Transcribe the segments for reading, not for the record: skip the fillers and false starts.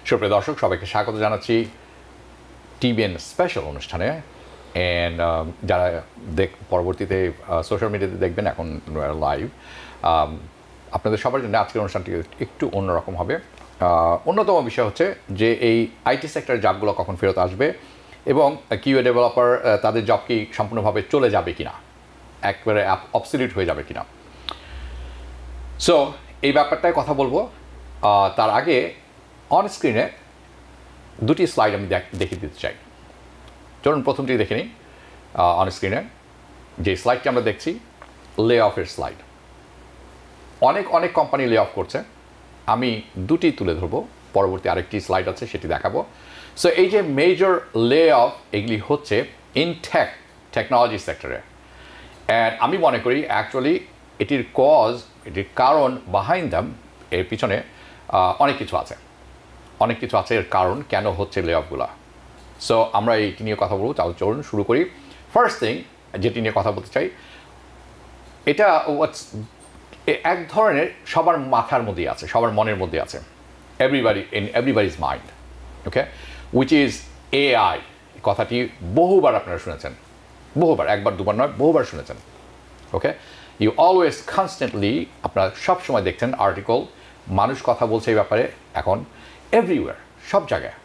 সুপ্রিয় দর্শক, সবাইকে স্বাগত জানাচ্ছি টিবিএন স্পেশাল অনুষ্ঠানে। অ্যান্ড যারা পরবর্তীতে সোশ্যাল মিডিয়াতে দেখবেন, এখন লাইভ, আপনাদের সবার জন্য আজকের অনুষ্ঠানটি একটু অন্যরকম হবে। অন্যতম বিষয় হচ্ছে যে এই আইটি সেক্টরের জবগুলো কখন ফেরত আসবে এবং কিউএ ডেভেলপার তাদের জব কি সম্পূর্ণভাবে চলে যাবে কিনা, একবারে অবসলিউট হয়ে যাবে কিনা। সো এই ব্যাপারটায় কথা বলবো। তার আগে অন স্ক্রিনে দুটি স্লাইড আমি দেখিয়ে দিতে চাই। চলুন প্রথমটি দেখে নিই। অন স্ক্রিনে যে স্লাইডটি আমরা দেখছি, লে অফের স্লাইড। অনেক কোম্পানি লে অফ করছে। আমি দুটি তুলে ধরবো, পরবর্তী আরেকটি স্লাইড আছে সেটি দেখাবো। সো এই যে মেজর লে অফ, এগুলি হচ্ছে ইন টেকনোলজি সেক্টরে। অ্যান্ড আমি মনে করি অ্যাকচুয়ালি এটির এটির কারণ বিহাইন্ড দ্যাম, এর পিছনে অনেক কিছু আছে এর কারণ কেন হচ্ছে লে অফগুলো। সো আমরা এইটি নিয়ে কথা বলবো। তাহলে চলুন শুরু করি। ফার্স্ট থিং যেটি নিয়ে কথা বলতে চাই, এটা এক ধরনের সবার মাথার মধ্যেই আছে, সবার মনের মধ্যে আছে, এভরিবাডিজ mind, okay, which is AI. কথাটি বহুবার আপনারা শুনেছেন, বহুবার, একবার দুবার নয়, বহুবার শুনেছেন। ওকে, ইউ অলওয়েজ কনস্ট্যান্টলি আপনারা সবসময় দেখছেন আর্টিকেল, মানুষ কথা বলছে এই ব্যাপারে এখন এভরিওয়্যার, সব জায়গায়,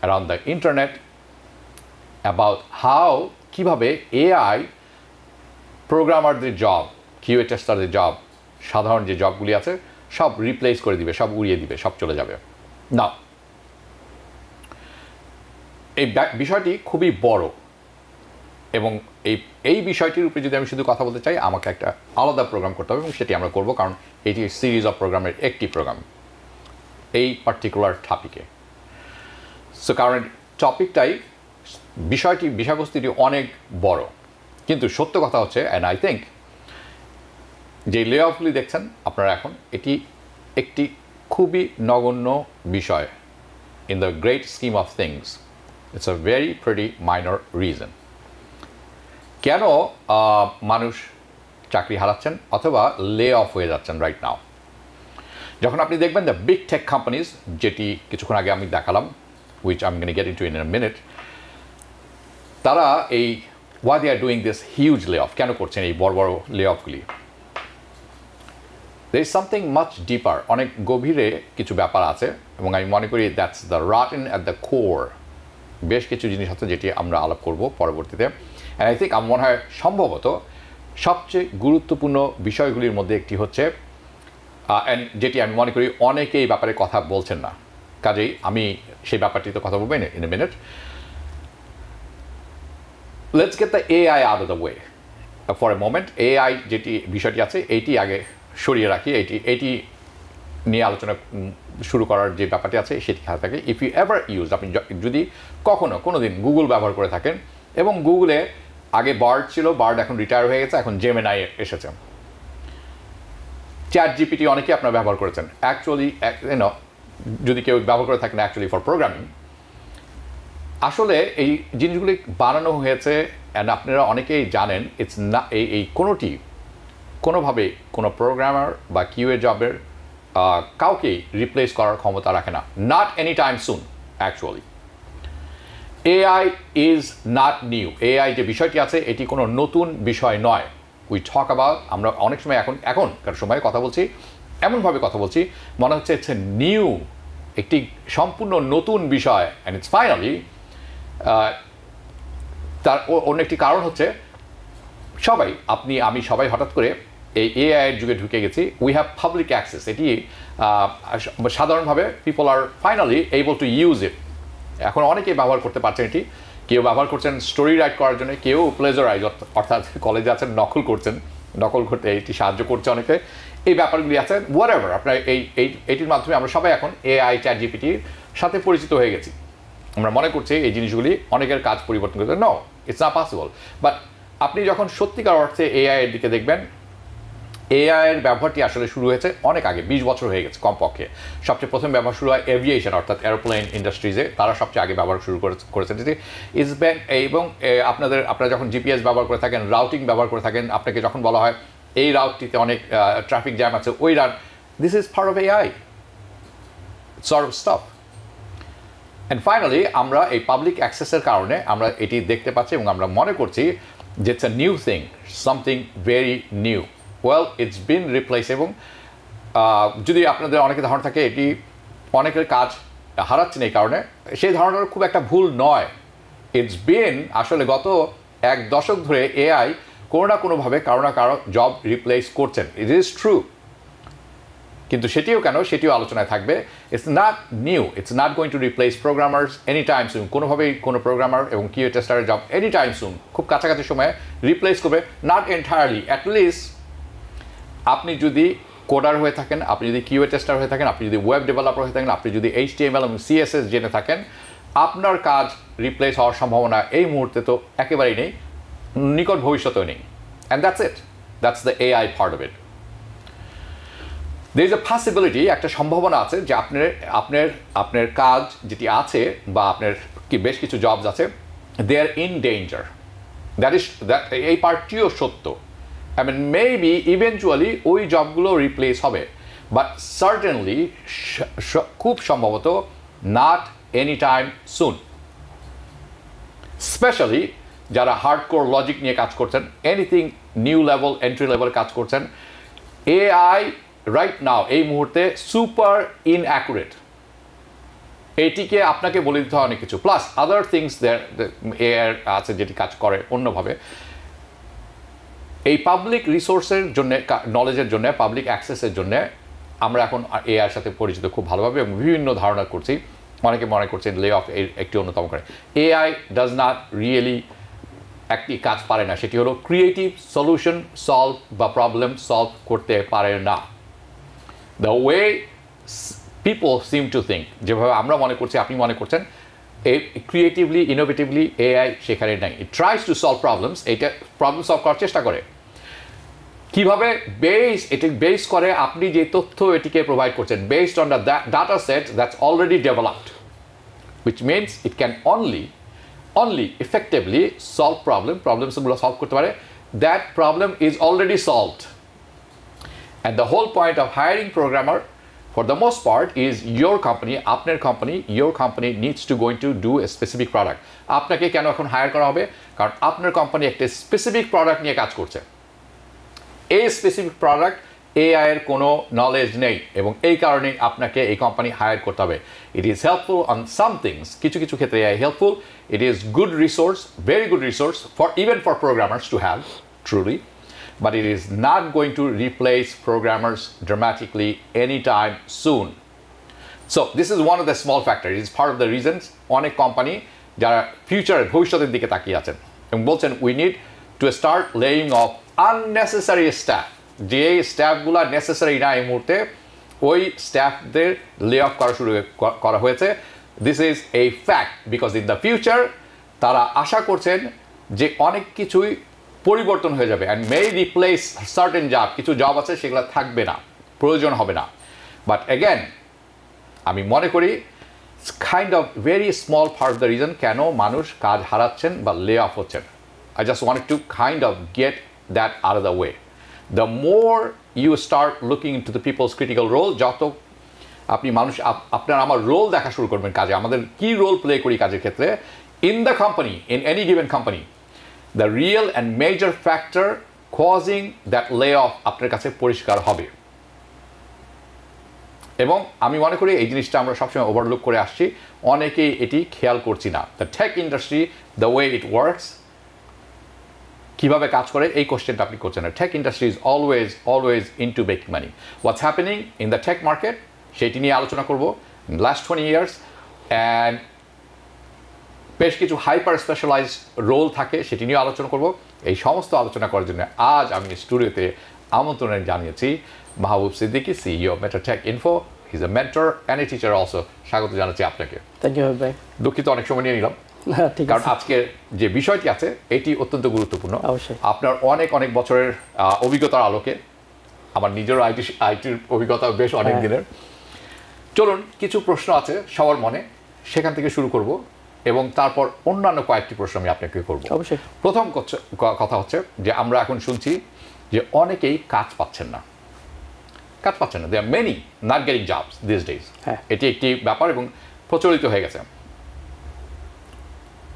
অ্যারাউন্ড দ্য ইন্টারনেট, অ্যাবাউট কীভাবে এআই প্রোগ্রামারদের জব, কিউএ টেস্টারদের জব, সাধারণ যে জবগুলি আছে সব রিপ্লেস করে দিবে, সব উড়িয়ে দিবে, সব চলে যাবে না। এই বিষয়টি খুবই বড় এবং এই বিষয়টির উপরে যদি আমি শুধু কথা বলতে চাই, আমাকে একটা আলাদা প্রোগ্রাম করতে হবে এবং সেটি আমরা করব, কারণ এটি সিরিজ অফ প্রোগ্রামের একটি প্রোগ্রাম এই পার্টিকুলার টপিকে। সো কারণ বিষয়বস্তুটি অনেক বড়, কিন্তু সত্য কথা হচ্ছে, অ্যান্ড আই থিঙ্ক যে লে অফগুলি দেখছেন আপনারা এখন, এটি একটি খুবই নগণ্য বিষয়। In the great scheme of things it's a very pretty minor reason কেন মানুষ চাকরি হারাচ্ছেন অথবা লে অফ হয়ে যাচ্ছেন রাইট নাও। যখন আপনি দেখবেন দ্য বিগ টেক কোম্পানিজ, যেটি কিছুক্ষণ আগে আমি দেখালাম, which I am gonna gate into in a minute, তারা এই why they are doing this huge layoff, কেন করছেন এই বড় বড় লে অফগুলি? there is something much deeper, অনেক গভীরে কিছু ব্যাপার আছে এবং আমি মনে করি that's the rotten at the core। বেশ কিছু জিনিস আছে যেটি আমরা আলাপ করব পরবর্তীতে। অ্যান্ড আই থিঙ্ক আমার মনে হয় সম্ভবত সবচেয়ে গুরুত্বপূর্ণ বিষয়গুলির মধ্যে একটি হচ্ছে, অ্যান্ড যেটি আমি মনে করি অনেকে এই ব্যাপারে কথা বলছেন না, কাজেই আমি সেই ব্যাপারটিতে কথা বলবো in a minute. Let's get the AI out of the way for a moment. AI যেটি বিষয়টি আছে এইটি আগে সরিয়ে রাখি, এইটি নিয়ে আলোচনা শুরু করার যে ব্যাপারটি আছে সেটি হাতে থাকে। ইফ ইউ এভার ইউজ, আপনি যদি কোনো দিন গুগল ব্যবহার করে থাকেন, এবং গুগলে আগে বার্ড ছিল, বার্ড এখন রিটায়ার হয়ে গেছে, এখন জেমিনাই এসেছে। চ্যাট জিপিটি অনেকেই আপনারা ব্যবহার করেছেন। অ্যাকচুয়ালি যদি কেউ ব্যবহার করে থাকেন অ্যাকচুয়ালি ফর প্রোগ্রামিং, আসলে এই জিনিসগুলি বানানো হয়েছে, অ্যান্ড আপনারা অনেকেই জানেন ইটস না, কোনোভাবে কোনো প্রোগ্রামার বা কিউএ জবের কাউকেই রিপ্লেস করার ক্ষমতা রাখে না, not any time soon. Actually AI is not new. AI যে বিষয়টি আছে এটি কোনো নতুন বিষয় নয়। উই টক অ্যাবাউট, আমরা অনেক সময় এখনকার সময়ে কথা বলছি, এমনভাবে কথা বলছি মনে হচ্ছে ইটস এ নিউ, একটি সম্পূর্ণ নতুন বিষয়। অ্যান্ড ইটস ফাইনালি, তার অন্য একটি কারণ হচ্ছে আমি সবাই হঠাৎ করে এই এআইয়ের যুগে ঢুকে গেছি। উই হ্যাভ পাবলিক অ্যাক্সেস, এটি সাধারণভাবে people are finally able to use it. এখন অনেকেই ব্যবহার করতে পারছেন এটি। কেউ ব্যবহার করছেন স্টোরি রাইট করার জন্য, কেউ প্লেজারাইজ, অর্থাৎ কলেজে আছেন নকল করতে এটি সাহায্য করছে অনেকে। এই ব্যাপারগুলি আছে হোয়াট এভার। আপনার এইটির মাধ্যমে আমরা সবাই এখন এআই, চ্যাট জিপিটির সাথে পরিচিত হয়ে গেছি। আমরা মনে করছি এই জিনিসগুলি অনেকের কাজ পরিবর্তন করতে। No, it's not possible. But আপনি যখন সত্যিকার অর্থে এআই এর দিকে দেখবেন, এআই এর ব্যবহারটি আসলে শুরু হয়েছে অনেক আগে, 20 বছর হয়ে গেছে কমপক্ষে। সবচেয়ে প্রথম ব্যবহার শুরু হয় এভিয়েশন, অর্থাৎ এরোপ্লেন ইন্ডাস্ট্রিজে, তারা সবচেয়ে আগে ব্যবহার শুরু করেছে যেটি এবং আপনারা যখন জিপিএস ব্যবহার করে থাকেন, রাউটিং ব্যবহার করে থাকেন, আপনাকে যখন বলা হয় এই রাউটটিতে অনেক ট্রাফিক জ্যাম আছে, ওই route, this is part of AI sort of staff. And finally আমরা এই পাবলিক অ্যাক্সেসের কারণে আমরা এটি দেখতে পাচ্ছি এবং আমরা মনে করছি যে it's a new thing, something very new. Well, it's been replace. এবং যদি আপনাদের অনেকের ধারণা থাকে এটি অনেকের কাজ হারাচ্ছেন এই কারণে, সেই ধারণাটা খুব একটা ভুল নয়। ইটস বিন আসলে গত 1 দশক ধরে এআই কোনো না কোনোভাবে কারো না কারো জব রিপ্লেস করছেন। ইট ইজ ট্রু, কিন্তু সেটিও কেন, সেটিও আলোচনায় থাকবে। It's not new, it's not going to replace programmers any time soon. কোনোভাবেই কোনো প্রোগ্রামার এবং কিউ টেস্টারের জব এনি টাইম সুন, খুব কাছাকাছি সময়ে রিপ্লেস করবে, নট এন্টায়ারলি। অ্যাটলিস্ট আপনি যদি কোডার হয়ে থাকেন, আপনি যদি কিউ টেস্টার হয়ে থাকেন, আপনি যদি ওয়েব ডেভেলপার হয়ে থাকেন, আপনি যদি HTML এবং CSS জেনে থাকেন, আপনার কাজ রিপ্লেস হওয়ার সম্ভাবনা এই মুহূর্তে তো একেবারেই নেই, নিকট ভবিষ্যতেও নেই। And that's it, that's the AI part of it. There is a possibility, একটা সম্ভাবনা আছে যে আপনার কাজ যেটি আছে বা আপনার বেশ কিছু জবস আছে, দে আর ইন ডেঞ্জার। দ্যাট এই পার্টটিও সত্য। I mean, maybe eventually ওই জবগুলো রিপ্লেস হবে, বাট সার্টেনলি খুব সম্ভবত not any time soon. Specially যারা হার্ডকোর লজিক নিয়ে কাজ করছেন, anything new level, entry level কাজ করছেন, AI রাইট নাও এই মুহূর্তে সুপার ইনঅ্যাকুরেট। এইটিকে আপনাকে বলে দিতে হয় অনেক কিছু, প্লাস আদার থিংস AI আছে যেটি কাজ করে অন্যভাবে। এই পাবলিক রিসোর্সের জন্য, নলেজের জন্য, পাবলিক অ্যাক্সেসের জন্য আমরা এখন এআইয়ের সাথে পরিচিত খুব ভালোভাবে এবং বিভিন্ন ধারণা করছি। অনেকে মনে করছেন লে অফ এর একটি অন্যতম করে। AI ডাজ নট রিয়েলি একটি কাজ পারে না, সেটি হলো ক্রিয়েটিভ সলিউশন সলভ বা প্রবলেম সলভ করতে পারে না। The way people seem to think, যেভাবে আমরা মনে করছি, আপনি মনে করছেন, এই ক্রিয়েটিভলি ইনোভেটিভলি AI সেখানে নাই। ইট ট্রাইস টু সলভ প্রবলেমস, এইটা প্রবলেম সলভ করার চেষ্টা করে। কিভাবে এটি বেস করে আপনি যে তথ্য এটিকে প্রোভাইড করছেন, based on the data set that's already developed, which means it can only effectively solve প্রবলেমসগুলো সলভ করতে পারে। That problem is already solved. And the whole point of hiring programmer for the most part is your company, আপনার company, your company needs to going to do a specific product. আপনাকে কেন এখন higher করা হবে? কারণ আপনার company একটা specific product নিয়ে কাজ করছে। এই স্পেসিফিক প্রোডাক্ট AI এর কোনো নলেজ নেই এবং এই কারণে আপনাকে এই কোম্পানি হায়ার করতে হবে। It is helpful on some things, কিছু কিছু ক্ষেত্রে AI helpful. It is good resource, very good resource for even for programmers to have truly. But it is not going to replace programmers dramatically anytime soon. So this is one of the small factors. It is part of the reasons অনেক company যারা future ভবিষ্যতের দিকে তাকিয়ে আছেন এবং বলছেন we need to start laying off unnecessary staff. যে স্টাফগুলো necessary না এই মুহূর্তে, ওই স্টাফদের লে অফ করা হয়েছে। This is A fact because in the future তারা আশা করছেন যে অনেক কিছুই পরিবর্তন হয়ে যাবে and May replace certain job. কিছু জব আছে সেগুলো থাকবে না, প্রয়োজন হবে না। বাট অ্যাগেন আমি মনে করি kind of very small part of the reason কেন মানুষ কাজ হারাচ্ছেন বা লে অফ হচ্ছেন। I just want to kind of get that out of the way. The more you start looking into the people's critical role, যত আপনি আপনার আমার রোল দেখা শুরু করবেন কাজে, আমাদের কী রোল প্লে করি কাজের ক্ষেত্রে in the company, in any given company, the real and major factor causing that layoff আপনার কাছে পরিষ্কার হবে। এবং আমি মনে করি এই জিনিসটা আমরা সবসময় ওভারলুক করে আসছি, অনেকেই এটি খেয়াল করছি না। The tech industry, the way it works, কীভাবে কাজ করে এই কোশ্চেনটা আপনি করছেন না। Tech industry is always into making money. What's happening in the tech market সেটি নিয়ে আলোচনা করব লাস্ট 20 years, অ্যান্ড বেশ কিছু হাইপার স্পেশালাইজড রোল থাকে সেটি নিয়ে আলোচনা করব। এই সমস্ত আলোচনা করার জন্য আজ আমি স্টুডিওতে আমন্ত্রণ জানিয়েছি Mahbub Siddiqui, CEO of Meta Tech Info. He is a mentor and a teacher also. স্বাগত জানাচ্ছি আপনাকে। থ্যাংক ইউ ভাই। দুঃখিত অনেক সময় নিয়ে নিলাম, কারণ আজকের যে বিষয়টি আছে এটি অত্যন্ত গুরুত্বপূর্ণ। আপনার অনেক বছরের অভিজ্ঞতার আলোকে, আমার নিজের আইটির অভিজ্ঞতা বেশ অনেক দিনের। চলুন, কিছু প্রশ্ন আছে সবার মনে, সেখান থেকে শুরু করব এবং তারপর অন্যান্য কয়েকটি প্রশ্ন আমি আপনাকে করব। অবশ্যই। প্রথম কথা হচ্ছে যে আমরা এখন শুনছি যে অনেকেই কাজ পাচ্ছেন না। They are many not getting jobs this days. এটি একটি ব্যাপার এবং প্রচলিত হয়ে গেছে।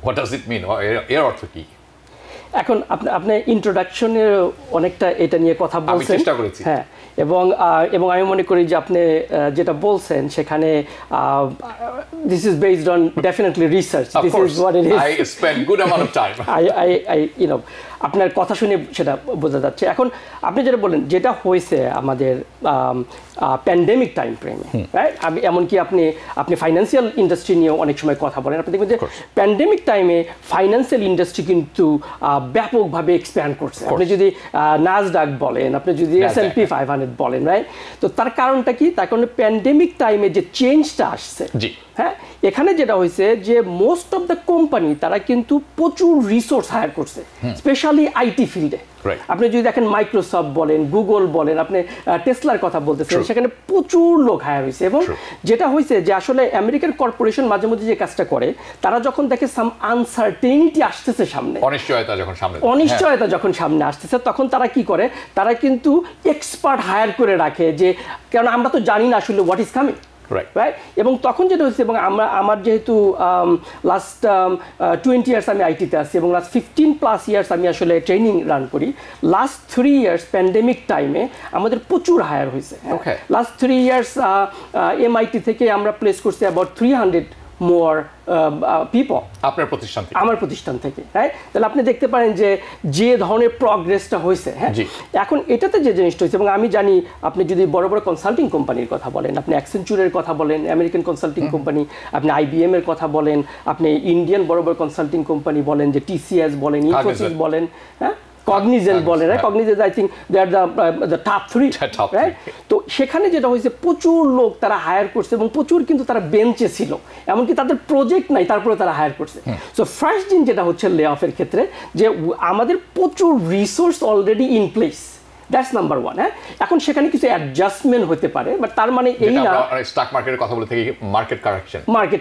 হোয়াট ডাজ ইট মিন, এর অর্থ কি? এখন আপনি ইন্ট্রোডাকশনের অনেকটা এটা নিয়ে কথা বলছেন, চেষ্টা করেছি। হ্যাঁ, এবং আমি মনে করি যে আপনি যেটা বলছেন সেখানে this is based on definitely research. This is what it is. I spent good amount of time. I আপনার কথা শুনে সেটা বোঝা যাচ্ছে। এখন আপনি যেটা বললেন যেটা হয়েছে আমাদের প্যান্ডেমিক টাইম ফ্রেমে, রাইট? এমনকি আপনি ফাইন্যান্সিয়াল ইন্ডাস্ট্রি নিয়ে অনেক সময় কথা বলেন, আপনি দেখবেন যে প্যান্ডেমিক টাইমে ফাইন্যান্সিয়াল ইন্ডাস্ট্রি কিন্তু ব্যাপকভাবে এক্সপ্যান্ড করছে। আপনি যদি নাসডাক বলেন, আপনি যদি S&P 500 বলেন, রাইট? তো তার কারণটা কি? তার কারণে প্যান্ডেমিক টাইমে যে চেঞ্জটা আসছে, হ্যাঁ, এখানে যেটা হয়েছে যে মোস্ট অফ দ্য কোম্পানি তারা কিন্তু প্রচুর রিসোর্স হায়ার করছে, স্পেশালি আইটি ফিল্ডে। আপনি যদি দেখেন মাইক্রোসফট বলেন, গুগল বলেন, আপনি টেসলার কথা বলতেছেন, সেখানে প্রচুর লোক হায়ার হয়েছে। এবং যেটা হয়েছে যে আসলে আমেরিকান কর্পোরেশন মাঝে মধ্যে যে কাজটা করে, তারা যখন দেখে সাম আনসার্টেনিটি আসতেছে সামনে, অনিশ্চয়তা যখন সামনে আসতেছে, তখন তারা কি করে? তারা কিন্তু এক্সপার্ট হায়ার করে রাখে, যে কারণ আমরা তো জানি না আসলে হোয়াট ইজ কামিং, রাইট? এবং তখন যেটা হচ্ছে, এবং আমার যেহেতু লাস্ট 20 ইয়ার্স আমি আইটিতে আছি এবং লাস্ট 15+ ইয়ার্স আমি আসলে ট্রেনিং রান করি, লাস্ট 3 ইয়ার্স প্যান্ডেমিক টাইমে আমাদের প্রচুর হায়ার হয়েছে। লাস্ট 3 ইয়ার্স MIT থেকে আমরা প্লেস করছি অ্যাবাউট 300 মোর পিপল আমার প্রতিষ্ঠান থেকে, রাইট? তাহলে আপনি দেখতে পারেন যে ধরনের প্রগ্রেসটা হয়েছে। হ্যাঁ, এখন এটাতে যে জিনিসটা হয়েছে, এবং আমি জানি আপনি যদি বড় বড় কনসাল্টিং কোম্পানির কথা বলেন, আপনি অ্যাকসেঞ্চুরের কথা বলেন, আমেরিকান কনসাল্টিং কোম্পানি, আপনি IBM এর কথা বলেন, আপনি ইন্ডিয়ান বড় বড় কনসাল্টিং কোম্পানি বলেন, যে TCS বলেন, ইনফোসিস বলেন, হ্যাঁ, কগনিজেন্ট বলেন, right? Cognizant I think they are the top 3, right? তো সেখানে যেটা হয়েছে, প্রচুর লোক তারা হায়ার করছে এবং প্রচুর কিন্তু তারা বেঞ্চে ছিল, এমনকি তাদের প্রজেক্ট নাই, তারপরে তারা হায়ার করছে। সো ফার্স্ট দিন যেটা হচ্ছে লে অফের ক্ষেত্রে, যে আমাদের প্রচুর resource already in place, that's number 1। হ্যাঁ, এখন সেখানে কিছু অ্যাডজাস্টমেন্ট হতে পারে, বাট তার মানে এই না স্টক মার্কেটের কথা বলে থেকে মার্কেট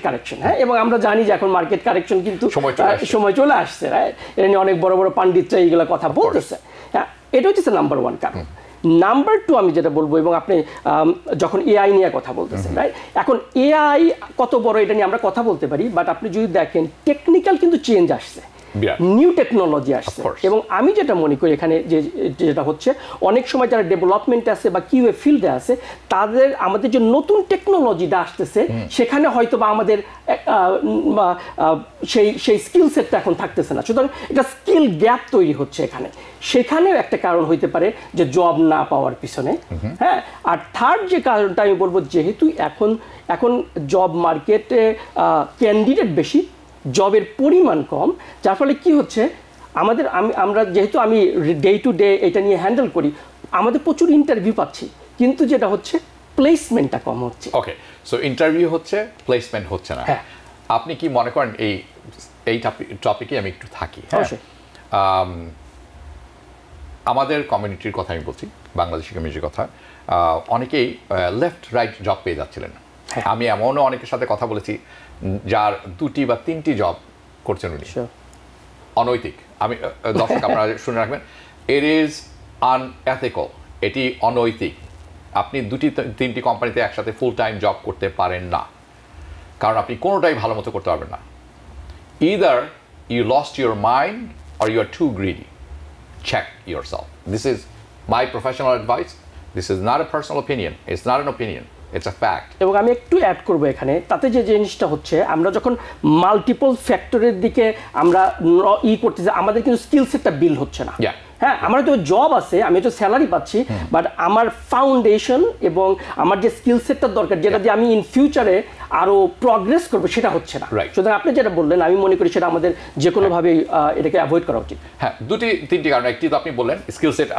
কারেকশন। হ্যাঁ, এবং আমরা জানি যে এখন মার্কেট কারেকশন কিন্তু সময় চলে আসছে, রাইট? এটা নিয়ে অনেক বড় বড় পান্ডিতরা এইগুলো কথা বলতেছে। হ্যাঁ, এটা হচ্ছে নাম্বার 1 কারণ। নাম্বার 2 আমি যেটা বলবো, এবং আপনি যখন AI নিয়ে কথা বলতেছেন, রাইট? এখন AI কত বড় এটা নিয়ে আমরা কথা বলতে পারি, বাট আপনি যদি দেখেন টেকনিক্যাল কিন্তু চেঞ্জ আসছে, নিউ টেকনোলজি আসছে। এবং আমি যেটা মনে করি এখানে যেটা হচ্ছে, অনেক সময় যারা ডেভেলপমেন্ট আছে বা QA ফিল্ডে আছে, আমাদের যে নতুন টেকনোলজিটা আসতেছে, সেখানে হয়তো বা আমাদের সেই স্কিল সেটটা এখন থাকতেছে না, সুতরাং এটা স্কিল গ্যাপ তৈরি হচ্ছে এখানে। সেখানেও একটা কারণ হইতে পারে যে জব না পাওয়ার পিছনে। হ্যাঁ, আর থার্ড যে কারণটা আমি বলবো, যেহেতু এখন জব মার্কেটে ক্যান্ডিডেট বেশি, জবের পরিমাণ কম, যার ফলে কি হচ্ছে, আমরা যেহেতু আমি ডে টু ডে এটা নিয়ে হ্যান্ডেল করি, আমাদের প্রচুর ইন্টারভিউ পাচ্ছি, কিন্তু যেটা হচ্ছে প্লেসমেন্টটা কম হচ্ছে। ওকে, সো ইন্টারভিউ হচ্ছে, প্লেসমেন্ট হচ্ছে না। হ্যাঁ, আপনি কি মনে করেন এই টপিকে আমি একটু থাকি? আমাদের কমিউনিটির কথা আমি বলছি, বাংলাদেশি কমিউনিটির কথা, অনেকেই লেফট রাইট জব পেয়ে যাচ্ছিলেন। আমি এমনও অনেকের সাথে কথা বলেছি যার 2টি বা 3টি জব করছেন উনি, অনৈতিক। আমি দর্শক আপনারা শুনে রাখবেন, ইট ইজ আনএথিক্যাল, এটি অনৈতিক। আপনি 2-3টি কোম্পানিতে একসাথে ফুল টাইম জব করতে পারেন না, কারণ আপনি কোনোটাই ভালো মতো করতে পারবেন না। Either you lost your mind or you are too greedy. Check yourself. This is my professional advice. This is not a personal opinion. It's not an opinion. It's a fact. এবং আমি একটু অ্যাড করবো এখানে, তাতে যে জিনিসটা হচ্ছে, আমরা যখন মাল্টিপল ফ্যাক্টরের দিকে আমরা করতেছি, আমাদের কিন্তু স্কিল সেটটা বিল্ড হচ্ছে না। হ্যাঁ, আমার তো জব আছে, আমি তো স্যালারি পাচ্ছি, বাট আমার ফাউন্ডেশন এবং আমার যে স্কিল সেটটার দরকার, যেটা দিয়ে আমি ইন ফিউচারে আরো প্রগ্রেস করবো, সেটা হচ্ছে না। সুতরাং আপনি যেটা বললেন, আমি মনে করি সেটা আমাদের যে কোনোভাবেই এটাকে অ্যাভয়েড করা উচিত। হ্যাঁ, 2-3টি কারণ। একটি তো আপনি বললেন স্কিল সেট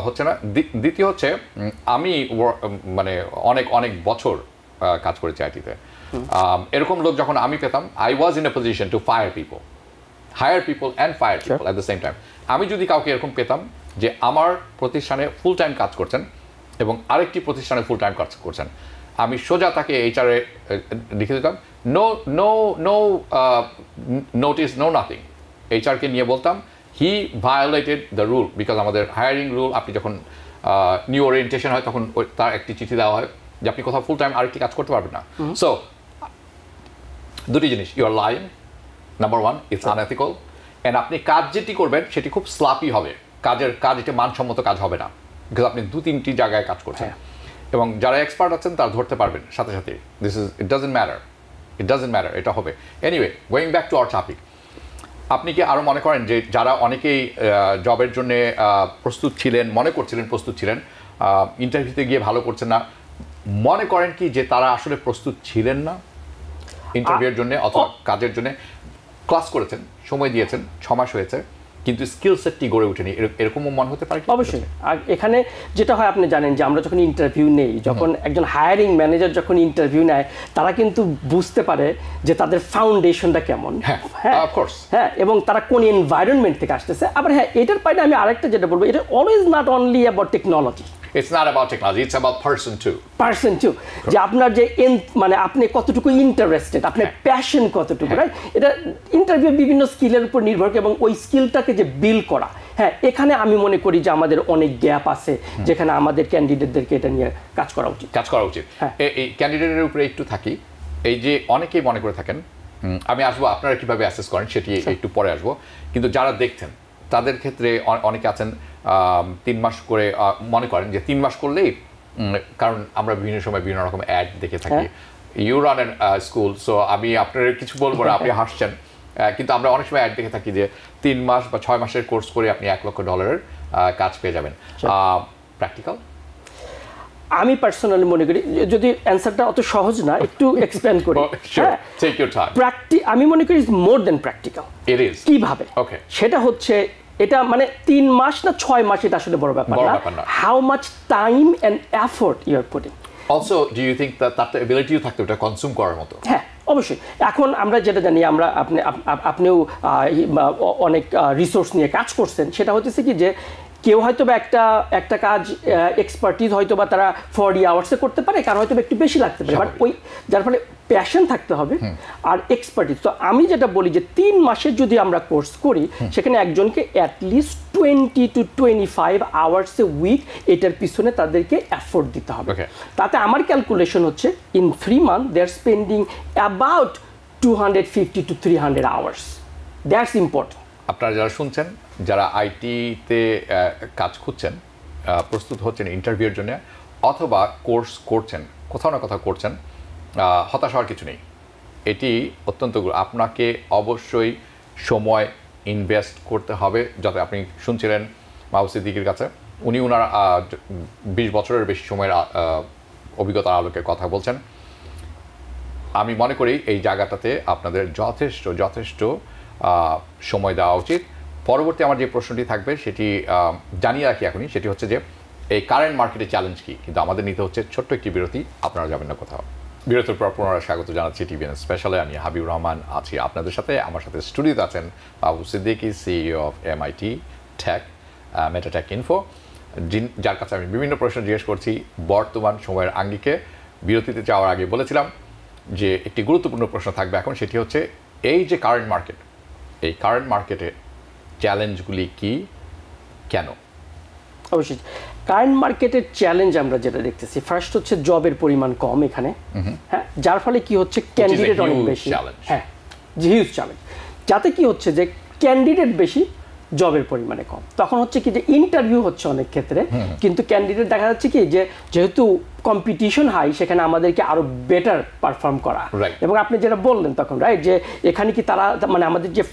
হচ্ছে না, দ্বিতীয় হচ্ছে আমি মানে অনেক বছর কাজ করেছি আইটিতে। এরকম লোক যখন আমি পেতাম, I was in a position to hire people and fire people at the same time. আমি যদি কাউকে এরকম পেতাম যে আমার প্রতিষ্ঠানে ফুল টাইম কাজ করছেন এবং আরেকটি প্রতিষ্ঠানে ফুল টাইম কাজ করছেন, আমি সোজা তাকে HR-এ লিখে দিতাম, নো নোটিস, নো নাথিং। HR-কে নিয়ে বলতাম হি ভায়োলেটেড দ্য রুল, বিকজ আমাদের হায়ারিং রুল, আপনি যখন নিউ ওরিয়েন্টেশন হয় তখন তার একটি চিঠি দেওয়া হয় যে আপনি কোথাও ফুল টাইম আরেকটি কাজ করতে পারবেন না। সো 2টি জিনিস, you are lying number one, it's unethical. And আপনি কাজ যেটি করবেন সেটি খুব স্লাপি হবে, কাজ এটা মানসম্মত কাজ হবে না, বিকজ আপনি 2-3টি জায়গায় কাজ করছেন। এবং যারা এক্সপার্ট আছেন তারা ধরতে পারবেন সাথে সাথে। ইট ডাজন্ট ম্যাটার, এটা হবে। Anyway, going back to our topic, আপনি কি আরও মনে করেন যে যারা অনেকেই জবের জন্য প্রস্তুত ছিলেন, মনে করছিলেন প্রস্তুত ছিলেন, ইন্টারভিউতে গিয়ে ভালো করছেন না, মনে করেন কি যে তারা আসলে প্রস্তুত ছিলেন না ইন্টারভিউয়ের জন্য অথবা কাজের জন্য? ক্লাস করেছেন, সময় দিয়েছেন, 6 মাস হয়েছে, কিন্তু স্কিল সেটটি গড়ে ওঠেনি, এরকমও মনে হতে পারে? অবশ্যই। আর এখানে যেটা হয় আপনি জানেন যে আমরা যখন ইন্টারভিউ নেই, যখন একজন হায়ারিং ম্যানেজার যখন ইন্টারভিউ নেয়, তারা কিন্তু বুঝতে পারে যে তাদের ফাউন্ডেশনটা কেমন, হ্যাঁ, এবং তারা কোন এনভায়রনমেন্ট থেকে আসতেছে। আবার হ্যাঁ, এটার বাইরে আমি আরেকটা যেটা বলবো, এটা always not only about technology. It's not about technology, it's about person too. যে আপনার যে মানে আপনি কতটুকু ইন্টারেস্টেড, আপনার প্যাশন কতটুকু, রাইট? এটা ইন্টারভিউ বিভিন্ন স্কিলের উপর নির্ভর করে, এবং ওই স্কিলটাকে যে বিল্ড করা, হ্যাঁ, এখানে আমি মনে করি যে আমাদের অনেক গ্যাপ আছে, যেখানে আমাদের ক্যান্ডিডেটদেরকে এটা নিয়ে কাজ করা উচিত। এই ক্যান্ডিডেটের উপরে একটু থাকি, এই যে অনেকেই মনে করে থাকেন, আমি আসবো আপনারা কিভাবে অ্যাসেস করেন সেটি একটু পরে আসবো, কিন্তু যারা দেখছেন তাদের ক্ষেত্রে অনেকে আছেন 3 মাস করে মনে করেন যে 3 মাস করলেই, কারণ আমরা বিভিন্ন সময় বিভিন্ন রকম অ্যাড দেখে থাকি, you run an school, so আমি আপনার কিছু বলবো না, আপনি হাসছেন, কিন্তু আমরা অনেক সময় অ্যাড দেখে থাকি যে 3 মাস বা 6 মাসের কোর্স করে আপনি $1 লক্ষ কাজ পেয়ে যাবেন। প্র্যাকটিক্যাল? আমি পার্সোনালি মনে করি, যদি অ্যান্সারটা অত সহজ না, একটু এক্সপ্লেন করি। আমি মনে করি মোর দেন প্র্যাকটিক্যাল। কিভাবে? সেটা হচ্ছে, এটা মানে 3 মাস না 6 মাস, এটা আসলে বড় ব্যাপার না। How much time and effort you are putting. Also do you think that তার এবিলিটিও থাকতে ওটা কনজিউম করার মতো? হ্যাঁ, অবশ্যই। এখন আমরা যেটা জানি, আপনিও অনেক রিসোর্স নিয়ে কাজ করছেন, সেটা হচ্ছে কি যে কেউ হয়তো বা একটা কাজ এক্সপার্টিজ হয়তো বা তারা 40 আওয়ার্সে করতে পারে, কারণ হয়তো একটু বেশি লাগতে পারে, বাট ওই যার ফলে প্যাশন থাকতে হবে আর এক্সপার্টিজ। তো আমি যেটা বলি যে 3 মাসের যদি আমরা কোর্স করি, সেখানে একজনকে at least 20 to 25 hours a week এটার পিছনে তাদেরকে এফোর্ট দিতে হবে। তাতে আমার ক্যালকুলেশন হচ্ছে in 3 month they are spending about 250 to 300 hours. That's important. আপনারা যারা শুনছেন, যারা আইটিতে কাজ খুঁজছেন, প্রস্তুত হচ্ছেন ইন্টারভিউর জন্য, অথবা কোর্স করছেন, কোথাও না কোথাও করছেন, হতাশ হওয়ার কিছু নেই। এটি অত্যন্ত আপনাকে অবশ্যই সময় ইনভেস্ট করতে হবে। যাতে আপনি শুনছিলেন মাহবুব সিদ্দিকীর কাছে, উনি ওনার 20 বছরের বেশি সময়ের অভিজ্ঞতার আলোকে কথা বলছেন। আমি মনে করি এই জায়গাটাতে আপনাদের যথেষ্ট সময় দেওয়া উচিত। পরবর্তী আমার যে প্রশ্নটি থাকবে সেটি জানিয়ে রাখি এখনই, সেটি হচ্ছে যে এই কারেন্ট মার্কেটে চ্যালেঞ্জ কী, কিন্তু আমাদের নিতে হচ্ছে ছোট্ট একটি বিরতি। আপনারা যাবেন না কোথাও। বিরতির পর পুনরায় স্বাগত জানাচ্ছি টিভিএন স্পেশালে। আমি হাবিবুর রহমান আছি আপনাদের সাথে। আমার সাথে স্টুডিওতে আছেন Mahbub Siddiqui, CEO of MIT tech, Metatech info, যার কাছে আমি বিভিন্ন প্রশ্ন জিজ্ঞেস করছি বর্তমান সময়ের আঙ্গিকে। বিরতিতে যাওয়ার আগে বলেছিলাম যে একটি গুরুত্বপূর্ণ প্রশ্ন থাকবে এখন, সেটি হচ্ছে এই যে কারেন্ট মার্কেট, এই কারেন্ট মার্কেটে চ্যালেঞ্জগুলি কি, কেন? অবশ্যই কারেন্ট মার্কেটের চ্যালেঞ্জ আমরা যেটা দেখতেছি, ফার্স্ট হচ্ছে জবের পরিমাণ কম এখানে, হ্যাঁ, যার ফলে কি হচ্ছে ক্যান্ডিডেট অনেক বেশি, হ্যাঁ, হিউজ চ্যালেঞ্জ। যাতে কি হচ্ছে যে ক্যান্ডিডেট বেশি, জবের পরিমাণে কম, তখন হচ্ছে কি যে ইন্টারভিউ হচ্ছে অনেক ক্ষেত্রে, কিন্তু ক্যান্ডিডেট দেখা যাচ্ছে কি যে যেহেতু কম্পিটিশন হাই, সেখানে আমাদেরকে আরো বেটার পারফর্ম করা। এবং আপনি যেটা বললেন তখন, রাইট, যে এখানে কি তারা মানে আমাদের যে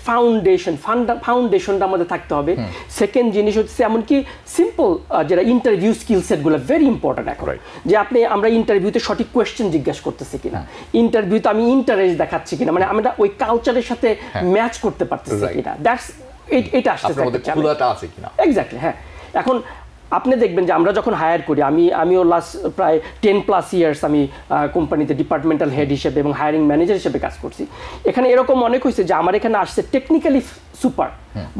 ফাউন্ডেশনটা আমাদের থাকতে হবে। সেকেন্ড জিনিস হচ্ছে এমনকি সিম্পল যেটা ইন্টারভিউ স্কিল সেটগুলো ভেরি ইম্পর্টেন্ট এখন, যে আমরা ইন্টারভিউতে সঠিক কোয়েশ্চেন জিজ্ঞাসা করতেছি কিনা, ইন্টারভিউতে আমি ইন্টারেস্ট দেখাচ্ছি কিনা, মানে আমরা ওই কালচারের সাথে ম্যাচ করতে পারতেছি কিনা, দ্যাটস এটা আসছে এক্স্যাক্টলি। হ্যাঁ, এখন আপনি দেখবেন যে আমরা যখন হায়ার করি, আমিও লাস্ট প্রায় 10+ ইয়ার্স আমি কোম্পানিতে ডিপার্টমেন্টাল হেড হিসেবে এবং হায়ারিং ম্যানেজার হিসেবে কাজ করছি। এখানে এরকম অনেক হয়েছে যে আমার এখানে আসছে টেকনিক্যালি সুপার,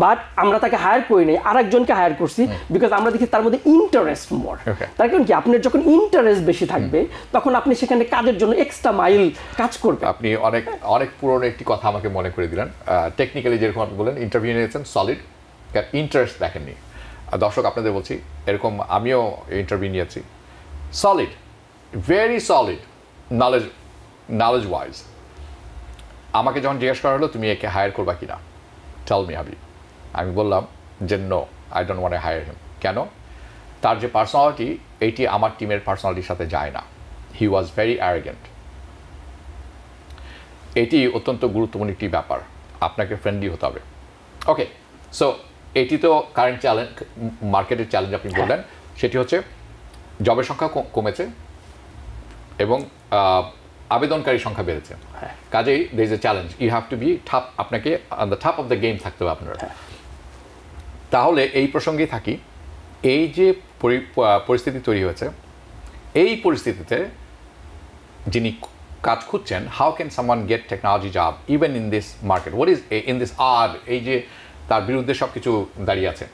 বাট আমরা তাকে হায়ার করি নাই, আরেকজনকে হায়ার করছি, বিকজ আমরা দেখি তার মধ্যে ইন্টারেস্ট মোর। তার কারণ কি, আপনার যখন ইন্টারেস্ট বেশি থাকবে তখন আপনি সেখানে কাজের জন্য এক্সট্রা মাইল কাজ করবেন। আপনি অনেক পুরনো একটি কথা আমাকে মনে করে দিলেন। টেকনিক্যালি যেরকম আপনি বলেন ইন্টারভিউ নিয়েছেন সলিড, ইন্টারেস্ট দেখেননি। দর্শক আপনাদের বলছি, এরকম আমিও ইন্টারভিউ নিয়েছি, solid, very solid knowledge wise, আমাকে যখন জিজ্ঞেস করা হলো তুমি একে হায়ার করবা কিনা, টেল মি হাবিব, আমি বললাম যে no, I don't want to hire him. কেন? তার যে পার্সোনালিটি, এইটি আমার টিমের পার্সোনালিটির সাথে যায় না। হি ওয়াজ ভেরি অ্যারোগেন্ট। এটি অত্যন্ত গুরুত্বপূর্ণ একটি ব্যাপার, আপনাকে ফ্রেন্ডলি হতে হবে। ওকে, সো এটি তো কারেন্ট চ্যালেঞ্জ, মার্কেটের চ্যালেঞ্জ আপনি বললেন, সেটি হচ্ছে জবের সংখ্যা কমেছে এবং আবেদনকারী সংখ্যা বেড়েছে। কাজেই there is a challenge, you have to be tough, আপনাকে on the top of the game থাকতে হবে আপনার। তাহলে এই প্রসঙ্গেই থাকি, এই যে পরিস্থিতি তৈরি হয়েছে, এই পরিস্থিতিতে যিনি কাজ খুঁজছেন, how can someone get technology job even in this market, what is in this আর, এই যে তার বিরুদ্ধে সব কিছু দাঁড়িয়ে আছে,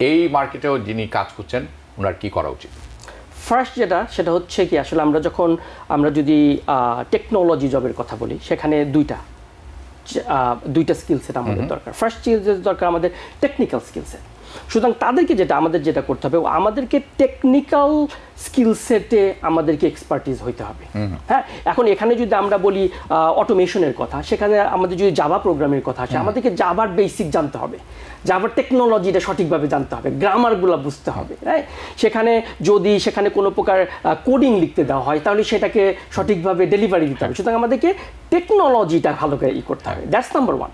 এই মার্কেটেও যিনি কাজ খুঁজছেন ওনার কী করা উচিত? ফার্স্ট যেটা, সেটা হচ্ছে কি, আসলে আমরা যদি টেকনোলজি জবের কথা বলি, সেখানে দুইটা স্কিল সেট আমাদের দরকার। ফার্স্ট স্কিল দরকার আমাদের টেকনিক্যাল স্কিল সেট। সুতরাং তাদেরকে আমাদের যেটা করতে হবে, আমাদেরকে টেকনিক্যাল স্কিল সেটে আমাদেরকে এক্সপার্টিস হইতে হবে। হ্যাঁ, এখন এখানে যদি আমরা বলি অটোমেশনের কথা, সেখানে আমাদের যদি জাভা প্রোগ্রামের কথা আসে, আমাদেরকে জাভার বেসিক জানতে হবে, জাভার টেকনোলজিটা সঠিকভাবে জানতে হবে, গ্রামারগুলো বুঝতে হবে। রাইট, সেখানে কোনো প্রকার কোডিং লিখতে দেওয়া হয়, তাহলে সেটাকে সঠিকভাবে ডেলিভারি দিতে হবে। সুতরাং আমাদেরকে টেকনোলজিটা ভালো করে করতে হবে, that's number one.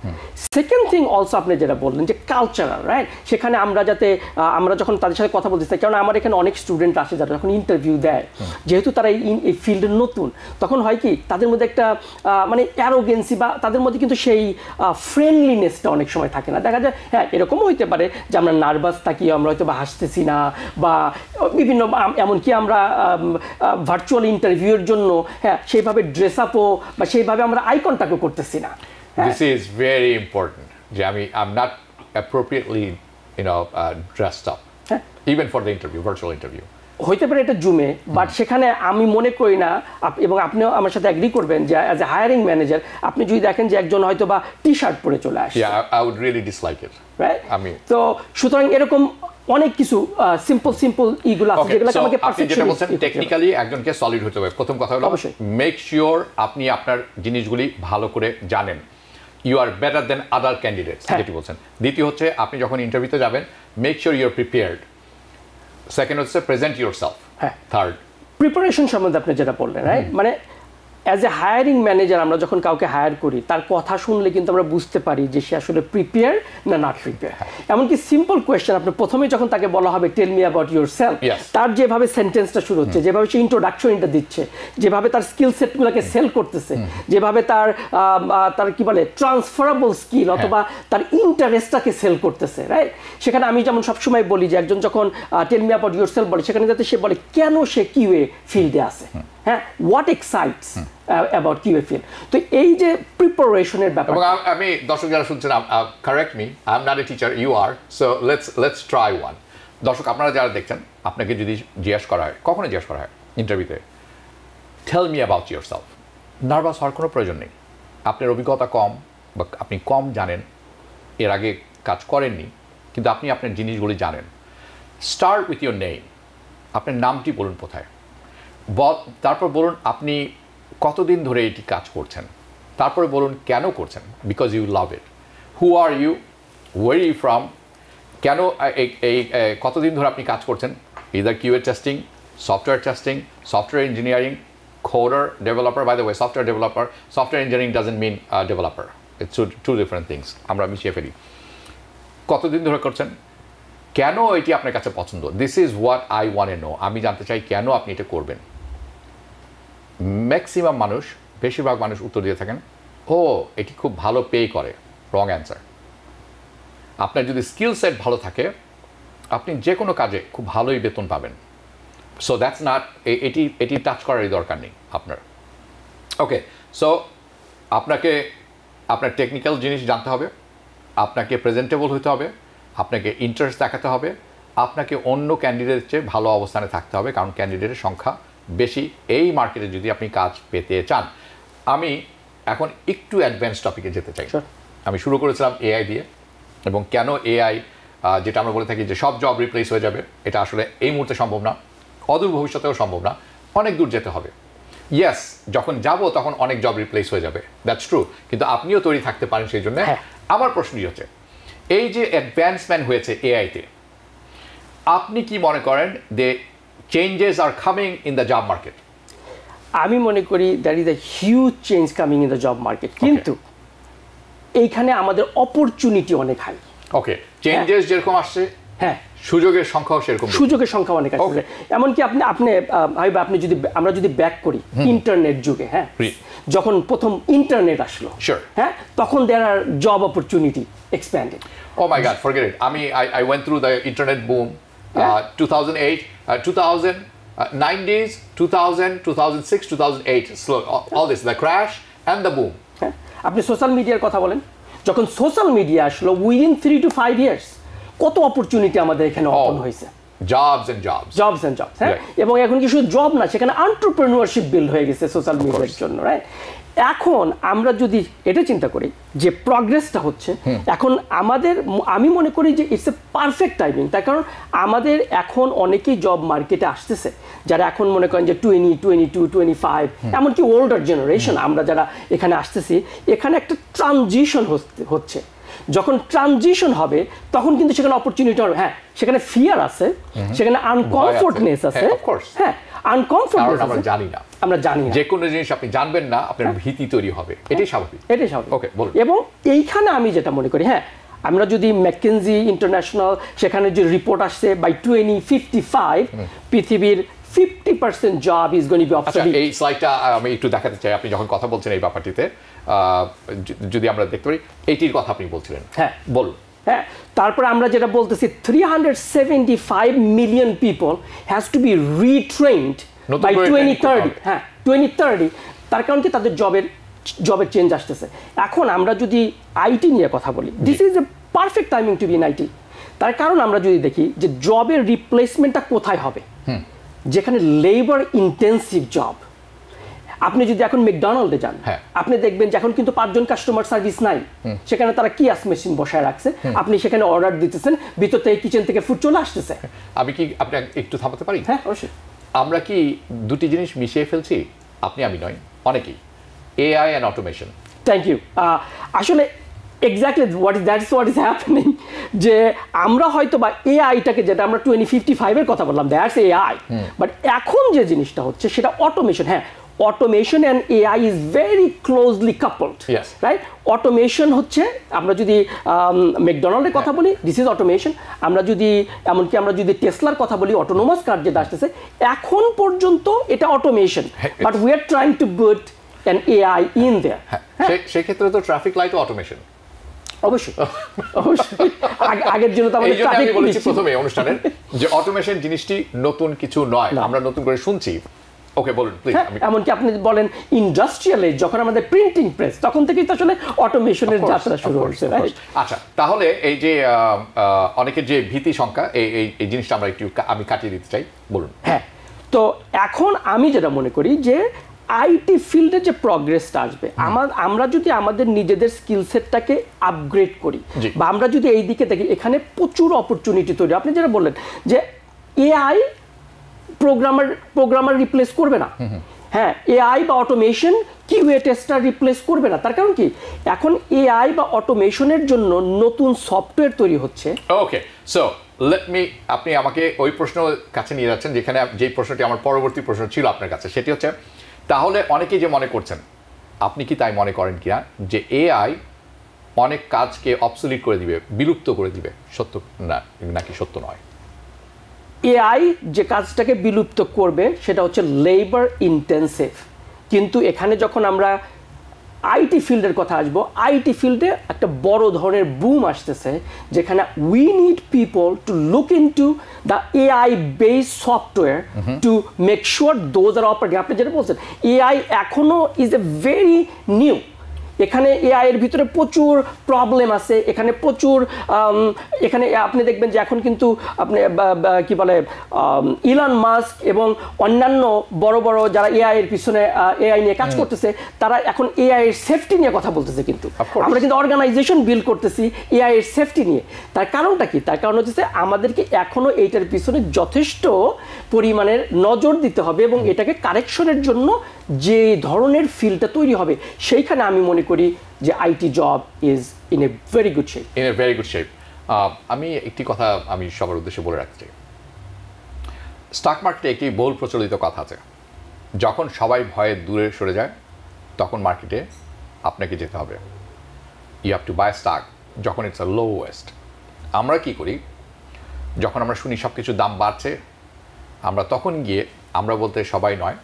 Second thing also, আপনি যেটা বললেন যে কালচারাল, রাইট, সেখানে আমরা যখন তাদের সাথে কথা বলতে চাই, কারণ আমার এখানে অনেক স্টুডেন্ট আসে যারা যখন ইন্টারভিউ দেয়, যেহেতু তারা এই ফিল্ডে নতুন, তখন হয় কি তাদের মধ্যে একটা মানে অ্যারোগেন্সি বা তাদের মধ্যে কিন্তু সেই ফ্রেন্ডলিনেসটা অনেক সময় থাকে না। দেখা যায় হ্যাঁ, এরকমও হইতে পারে যে আমরা নার্ভাস থাকি, আমরা হয়তো বা হাসতেছি না, বা বিভিন্ন এমনকি আমরা ভার্চুয়াল ইন্টারভিউয়ের জন্য হ্যাঁ সেইভাবে ড্রেস আপও বা সেইভাবে আমরা আই কন্ট্যাক্টও করতেছি না। This is very important, যে I'm not appropriately dressed up, even for the interview, virtual interview. হইতে পারে এটা জুমে, বাট সেখানে আমি মনে করি না, এবং আপনিও আমার সাথে এগ্রি করবেন যে অ্যাজ এ হায়ারিং ম্যানেজার আপনি যদি দেখেন যে একজন হয়তো বা টি শার্ট পরে চলে আসে, I would really dislike it, right? তো সুতরাং এরকম অনেক কিছু সিম্পল ইগুলো আছে যেগুলো আমাকে পারফেকশন, টেকনিক্যালি একজনকে সলিড হতে হবে। প্রথম কথা হলো মেক শিওর আপনি আপনার জিনিসগুলি ভালো করে জানেন, you are better than other candidates, যেটি বলছেন। দ্বিতীয় হচ্ছে আপনি যখন ইন্টারভিউতে যাবেন, make sure you are prepared. Second হচ্ছে প্রেজেন্ট ইউরসেলফ। থার্ড, প্রিপারেশন সম্বন্ধে আপনি যেটা বললেন, রাইট, মানে অ্যাজ এ হায়ারিং ম্যানেজার আমরা যখন কাউকে হায়ার করি, তার কথা শুনলে কিন্তু আমরা বুঝতে পারি যে সে আসলে প্রিপেয়ার না নট প্রিপেয়ার। এমনকি সিম্পল কোয়েশ্চেন, আপনি প্রথমেই যখন তাকে বলা হবে tell me about yourself, তার যেভাবে সেন্টেন্সটা শুরু হচ্ছে, যেভাবে সে ইন্ট্রোডাকশনটা দিচ্ছে, যেভাবে তার স্কিল সেটগুলোকে সেল করতেছে, যেভাবে তার কি বলে ট্রান্সফারেবল স্কিল অথবা তার ইন্টারেস্টটাকে সেল করতেছে, রাইট? সেখানে আমি যেমন সবসময় বলি যে একজন যখন tell me about yourself বলে, সেখানে যাতে সে বলে কেন সে কিউএ ফিল্ডে আছে, হ্যাঁ, what excites about QA field. তো এই যে প্রিপারেশনের ব্যাপার, এবং আমি দর্শক যারা শুনছেন, correct me, I am not a teacher, you are, so let's try one. দর্শক আপনারা যারা দেখছেন, আপনাকে যদি জিজ্ঞেস করা হয়, কখনো জিজ্ঞেস করা হয় ইন্টারভিউতে, tell me about yourself, nervous হওয়ার কোনো প্রয়োজন নেই। আপনার অভিজ্ঞতা কম বা আপনি কম জানেন, এর আগে কাজ করেননি, কিন্তু আপনি আপনার জিনিসগুলি জানেন। স্টার্ট উইথ ইউর নেম, আপনার নামটি বলুন কোথায়, তারপর বলুন আপনি কতদিন ধরে এটি কাজ করছেন, তারপরে বলুন কেন করছেন, because you love it. Who are you, where you from, কেন এই কতদিন ধরে আপনি কাজ করছেন, either QA testing, software engineering, coder, developer. By the way, software engineering doesn't mean developer, it's two different things, আমরা মিশিয়ে ফেলি। কতদিন ধরে করছেন, কেন এটি আপনার কাছে পছন্দ, this is what I want to know, আমি জানতে চাই কেন আপনি এটা করবেন। ম্যাক্সিমাম মানুষ, বেশিরভাগ মানুষ উত্তর দিয়ে থাকেন, ও এটি খুব ভালো পে করে। Wrong answer. আপনার যদি স্কিল সেট ভালো থাকে, আপনি যে কোনো কাজে খুব ভালোই বেতন পাবেন। সো দ্যাটস নট, এটি টাচ করারই দরকার নেই আপনার। ওকে, সো আপনাকে আপনার টেকনিক্যাল জিনিস জানতে হবে, আপনাকে প্রেজেন্টেবল হতে হবে, আপনাকে ইন্টারেস্ট দেখাতে হবে, আপনাকে অন্য ক্যান্ডিডেটের চেয়ে ভালো অবস্থানে থাকতে হবে, কারণ ক্যান্ডিডেটের সংখ্যা বেশি এই মার্কেটে যদি আপনি কাজ পেতে চান। আমি এখন একটু অ্যাডভান্স টপিকে যেতে চাই। আমি শুরু করেছিলাম এআই দিয়ে, এবং কেন এআই, যেটা আমরা বলে থাকি যে সব জব রিপ্লেস হয়ে যাবে, এটা আসলে এই মুহূর্তে সম্ভব না, অদূর ভবিষ্যতেও সম্ভব না, অনেক দূর যেতে হবে। ইয়েস, যখন যাব তখন অনেক জব রিপ্লেস হয়ে যাবে, দ্যাটস ট্রু, কিন্তু আপনিও তৈরি থাকতে পারেন সেই জন্য। আমার প্রশ্নই হচ্ছে এই যে অ্যাডভান্সমেন্ট হয়েছে এআইতে, আপনি কি মনে করেন যে changes are coming in the job market? আমি মনে করি that is a huge change coming in the job market, কিন্তু এইখানে আমাদের অপরচুনিটি অনেক হাই। ওকে, চেঞ্জেস যেরকম আসছে, হ্যাঁ, সুযোগের সংখ্যাও সেরকম, সুযোগের সংখ্যা অনেক আসছে। এমনকি আপনি যদি আমরা যদি ব্যাক করি ইন্টারনেট যুগে, হ্যাঁ, যখন প্রথম ইন্টারনেট আসলো, হ্যাঁ, তখন there are job opportunity expanded. Oh my God, forget it. I went through the internet boom, 2008, 2000, 90s, 2000, 2006, 2008, slow, all this, the crash and the boom. আপনি সোশ্যাল মিডিয়ার কথা বলেন, যখন সোশ্যাল মিডিয়া আসলো উইদিন 3 to 5 years কত opportunity আমাদের এখানে open হয়েছে, জবস এন্ড জবস, হ্যাঁ, এবং এখন কি শুধু জব না, সেখানে এন্টারপ্রেনিউরশিপ বিল্ড হয়ে গেছে সোশ্যাল মিডিয়ার জন্য, রাইট? এখন আমরা যদি এটা চিন্তা করি যে প্রগ্রেসটা হচ্ছে এখন আমি মনে করি যে ইটস এ পারফেক্ট টাইমিং, তার কারণ আমাদের এখন অনেকেই জব মার্কেটে আসতেছে যারা এখন মনে করেন যে 20, 22, 25, এমনকি ওল্ডার জেনারেশন, আমরা যারা এখানে আসতেছি, এখানে একটা ট্রানজিশন হচ্ছে। যখন ট্রানজিশন হবে তখন কিন্তু সেখানে অপরচুনিটি হবে, হ্যাঁ, সেখানে ফিয়ার আছে, সেখানে আনকমফোর্টনেস আছে, হ্যাঁ, আনকমফোর্টনেস আছে, আমরা জানি না, যে কোনো জিনিস আপনি জানবেন না, আপনার ভীতি তৈরি হবে, এটাই স্বাভাবিক, ওকে, বলুন। এবং এইখানে আমি যেটা মনে করি, হ্যাঁ, আমরা যদি ম্যাকেনজি ইন্টারন্যাশনাল সেখানে যে রিপোর্ট আসছে বাই 2055 পৃথিবীর 50% job is going to be obsolete. এই স্লাইডটা আমি একটু দেখাতে চাই, আপনি যখন কথা বলছেন এই ব্যাপারটিতে, যদি আমরা দেখতে পারি, এইটির কথা আপনি বলছিলেন, হ্যাঁ, বলুন। হ্যাঁ, তারপরে আমরা যেটা বলতেছি 375 million people has to be retrained by 2030, হ্যাঁ, 2030। তার কারণ কি, তাদের জবের চেঞ্জ আসতেছে। এখন আমরা যদি আইটি নিয়ে কথা বলি, this is a perfect timing to be in IT. তার কারণ আমরা যদি দেখি যে জবের রিপ্লেসমেন্টটা কোথায় হবে, যেখানে লেবার ইন্টেন্সিভ জব। আপনি যদি এখন ম্যাকডোনাল্ডে যান, আপনি দেখবেন যে এখন কিন্তু 5 জন কাস্টমার সার্ভিস নাই, সেখানে তারা কিয়াস মেশিন বসায় রাখছে, আপনি সেখানে অর্ডার দিতেছেন, ভিতর থেকে কিচেন থেকে ফুড চলে আসতেছে। আমি কি আপনি একটু থামাতে পারি? হ্যাঁ, অবশ্যই। আমরা কি দুটি জিনিস মিশিয়ে ফেলছি? আপনি, আমি নয়, অনেকেই, AI and automation. Thank you. আসলে exactly that's what is happening, যে আমরা হয়তো বা এআইটাকে, যেটা আমরা 2055 এর কথা বললাম, দ্যাটস এআই, বাট এখন যে জিনিসটা হচ্ছে সেটা অটোমেশন। হ্যাঁ, automation and AI is very closely coupled, right? Automation হচ্ছে, আমরা যদি ম্যাকডোনাল্ডের কথা বলি, দিস ইজ অটোমেশন। আমরা যদি টেসলার কথা বলি, অটোনোমাস কার যেটা আসতেছে, এখন পর্যন্ত এটা automation, but we are trying to put an AI in there. সেই ক্ষেত্রে তো ট্রাফিক লাইট অটোমেশন, অবশ্যই, অবশ্যই। আগের জন্য তো আমাদের ট্রাফিক বলেছি প্রথমে অনুষ্ঠানের যে অটোমেশন জিনিসটি নতুন কিছু নয়, আমরা নতুন করে শুনছি। ওকে, বলুন প্লিজ। এমনকি আপনি বলেন ইন্ডাস্ট্রিয়ালে যখন আমাদের প্রিন্টিং প্রেস, তখন থেকেই তো আসলে অটোমেশনের যাত্রা শুরু হচ্ছে, রাইট? আচ্ছা, তাহলে এই যে অনেকের যে ভীতি সংখ্যা, এই জিনিসটা আমরা আমি কাটিয়ে দিতে চাই, বলুন। হ্যাঁ, তো এখন আমি যেটা মনে করি যে আইটি ফিল্ডে যে প্রগ্রেসটা আসবে, আমরা যদি আমাদের নিজেদের স্কিল সেটটাকে আপগ্রেড করি, বা আমরা যদি এই দিকে দেখি, এখানে প্রচুর অপরচুনিটি তৈরি। আপনি যেটা বললেন যে এআই প্রোগ্রামার রিপ্লেস করবে না, হ্যাঁ, এআই বা অটোমেশন কিউএ টেস্টার রিপ্লেস করবে না। তার কারণ কি, এখন এআই বা অটোমেশনের জন্য নতুন সফটওয়্যার তৈরি হচ্ছে। ওকে, সো লেট মি, আপনি আমাকে ওই প্রশ্ন কাছে নিয়ে যাচ্ছেন যেখানে যেই প্রশ্নটি আমার পরবর্তী প্রশ্ন ছিল আপনার কাছে, সেটি হচ্ছে, তাহলে অনেকেই যে মনে করছেন, আপনি কি তাই মনে করেন কিনা যে এআই অনেক কাজকে অবসলিট করে দিবে, বিলুপ্ত করে দিবে? সত্য না, নাকি সত্য নয়? এআই যে কাজটাকে বিলুপ্ত করবে সেটা হচ্ছে লেবার ইন্টেন্সিভ, কিন্তু এখানে যখন আমরা আইটি ফিল্ডের কথা আসবো, আইটি ফিল্ডে একটা বড় ধরনের বুম আসতেছে, যেখানে we need people to look into the AI based software to make sure those are operating. আপনি যেটা বলছেন, এআই এখনো ইজ এ ভেরি নিউ, এখানে এআই এর ভিতরে প্রচুর প্রবলেম আছে, এখানে প্রচুর এখানে আপনি দেখবেন যে এখন কিন্তু আপনি কি বলে ইলন মাস্ক এবং অন্যান্য বড় বড় যারা এআই এর পিছনে এআই নিয়ে কাজ করতেছে তারা এখন এআই এর সেফটি নিয়ে কথা বলতেছে। কিন্তু আমরা কিন্তু অর্গানাইজেশন বিল্ড করতেছি এআই এর সেফটি নিয়ে। তার কারণটা কি? তার কারণ হচ্ছে আমাদেরকে এখনো এইটার পিছনে যথেষ্ট পরিমাণের নজর দিতে হবে এবং এটাকে কারেকশনের জন্য যে ধরনের ফিল্ডটা তৈরি হবে সেইখানে আমি মনে করি যে IT job is in a very good shape. In a very good shape. আমি একটি কথা আমি সবার উদ্দেশ্যে বলে রাখতে চাই, স্টক মার্কেটে একটি বহুল প্রচলিত কথা আছে, যখন সবাই ভয়ে দূরে সরে যায় তখন মার্কেটে আপনাকে যেতে হবে। You have to buy stock যখন ইটস আ লোয়েস্ট। আমরা কি করি, যখন আমরা শুনি সব কিছুর দাম বাড়ছে আমরা তখন গিয়ে, আমরা বলতে সবাই নয়,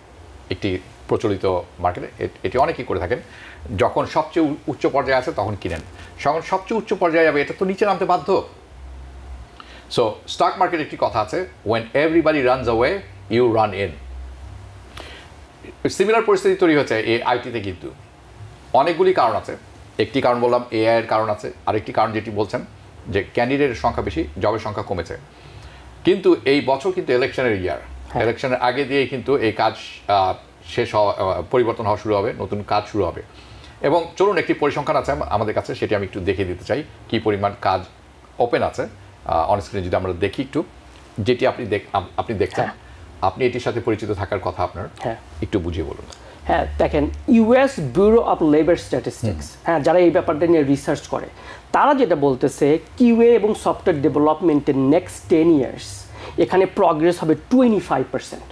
একটি প্রচলিত মার্কেটে এটি অনেকেই করে থাকেন, যখন সবচেয়ে উচ্চ পর্যায়ে আছে তখন কিনেন, যখন সবচেয়ে উচ্চ পর্যায়ে যাবে এটা তো নিচে নামতে বাধ্য। সো স্টক মার্কেট একটি কথা আছে, when everybody runs away you run in. Similar পরিস্থিতি তৈরি হচ্ছে এই আইটিতে, কিন্তু অনেকগুলি কারণ আছে। একটি কারণ বললাম এআই এর কারণ আছে, আরেকটি কারণ যেটি বলছেন যে ক্যান্ডিডেটের সংখ্যা বেশি, জবের সংখ্যা কমেছে। কিন্তু এই বছর কিন্তু ইলেকশনের ইয়ার, ইলেকশনের আগে দিয়েই কিন্তু এই কাজ শেষ হওয়া, পরিবর্তন হওয়া শুরু হবে, নতুন কাজ শুরু হবে। এবং চলুন একটি পরিসংখ্যান আছে আমাদের কাছে, সেটি আমি একটু দেখিয়ে দিতে চাই কী পরিমাণ কাজ ওপেন আছে অনস্ক্রিনে। যদি আমরা দেখি একটু, যেটি আপনি দেখছেন, আপনি এটির সাথে পরিচিত থাকার কথা আপনার, একটু বুঝিয়ে বলুন। হ্যাঁ, দেখেন US bureau of labour statistics, হ্যাঁ, যারা এই ব্যাপারটা নিয়ে রিসার্চ করে তারা যেটা বলতেছে কিউএ এবং সফটওয়্যার ডেভেলপমেন্টের নেক্সট 10 ইয়ার্স এখানে প্রগ্রেস হবে 25%।